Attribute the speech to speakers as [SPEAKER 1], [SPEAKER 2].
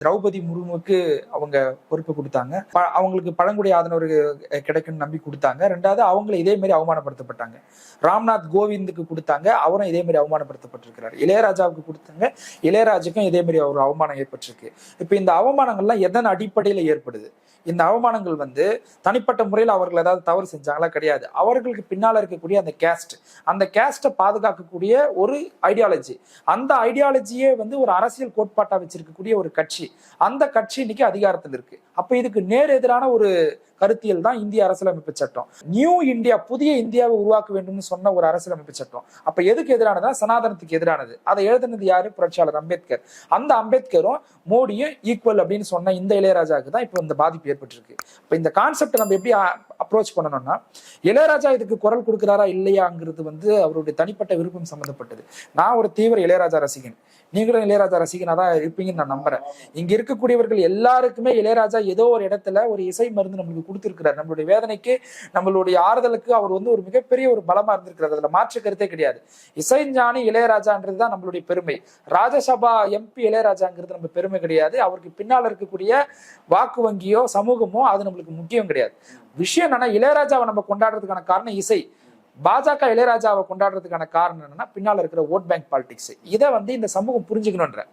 [SPEAKER 1] திரௌபதி முர்முக்கு அவங்க பொறுப்பு கொடுத்தாங்க. அவங்களுக்கு பழங்குடி ஆதரவு கிடைக்கும்னு நம்பி கொடுத்தாங்க. ரெண்டாவது அவங்கள இதே மாதிரி அவமானப்படுத்தப்பட்டாங்க. ராம்நாத் கோவிந்துக்கு கொடுத்தாங்க, அவரும் இதே மாதிரி அவமானப்படுத்தப்பட்டிருக்கிறார். இளையராஜாவுக்கு கொடுத்தாங்க, இளையராஜுக்கும் இதே மாதிரி ஒரு அவமானம் ஏற்பட்டிருக்கு. இப்ப இந்த அவமானங்கள்லாம் எதன் அடிப்படையில ஏற்படுது? இந்த அவமானங்கள் தனிப்பட்ட முறையில் அவர்கள் ஏதாவது தவறு செஞ்சாங்களா? கிடையாது. அவர்களுக்கு பின்னால இருக்கக்கூடிய அந்த கேஸ்டை பாதுகாக்கக்கூடிய ஒரு ஐடியாலஜி, அந்த ஐடியாலஜியே ஒரு அரசியல் கோட்பாட்டா வச்சிருக்கக்கூடிய ஒரு கட்சி, அந்த கட்சி இன்னைக்கு அதிகாரத்தில் இருக்கு. அப்ப இதுக்கு நேர் எதிரான ஒரு கருத்தியல் தான் இந்திய அரசியலமைப்பு சட்டம். நியூ இந்தியா, புதிய இந்தியாவை உருவாக்க வேண்டும்னு சொன்ன ஒரு அரசியலமைப்பு சட்டம். அப்ப எதுக்கு எதிரானதா? சனாதனத்துக்கு எதிரானது. அதை எழுதினது யாரு? புரட்சியாளர் அம்பேத்கர். அந்த அம்பேத்கரும் மோடியும் ஈக்குவல் அப்படின்னு சொன்ன இந்த இளையராஜாவுக்கு தான் இப்ப இந்த பாதிப்பு ஏற்பட்டிருக்கு. இப்ப இந்த கான்செப்ட் நம்ம எப்படி அப்ரோச் பண்ணணும்னா, இளையராஜா இதுக்கு குரல் கொடுக்கிறாரா இல்லையாங்கிறது அவருடைய தனிப்பட்ட விருப்பம் சம்பந்தப்பட்டது. நான் ஒரு தீவிர இளையராஜா ரசிகன், நீங்களும் இளையராஜா ரசிகனா தான் இருப்பீங்கன்னு நான் நம்புறேன். இங்க இருக்கக்கூடியவர்கள் எல்லாருக்குமே இளையராஜா ஏதோ ஒரு இடத்துல ஒரு இசை மருந்து நம்மளுக்கு கொடுத்திருக்கிறார். நம்மளுடைய வேதனைக்கு, நம்மளுடைய ஆறுதலுக்கு அவர் ஒரு மிகப்பெரிய ஒரு பலமா இருந்திருக்கிறார். அதுல மாற்று கருத்தே கிடையாது. இசைஞானி இளையராஜான்றதுதான் நம்மளுடைய பெருமை. ராஜ்யசபா எம்பி இளையராஜாங்கிறது நம்ம பெருமை கிடையாது. அவருக்கு பின்னால் இருக்கக்கூடிய வாக்கு வங்கியோ சமூகமோ அது நம்மளுக்கு முக்கியம் கிடையாது. விஷயம் என்னன்னா, இளையராஜாவை நம்ம கொண்டாடுறதுக்கான காரணம் இசை. பாஜக இளையராஜாவை கொண்டாடுறதுக்கான காரணம் என்னன்னா, பின்னால இருக்கிற ஓட் பேங்க் பாலிடிக்ஸ். இதை இந்த சமூகம் புரிஞ்சுக்கணும்ன்ற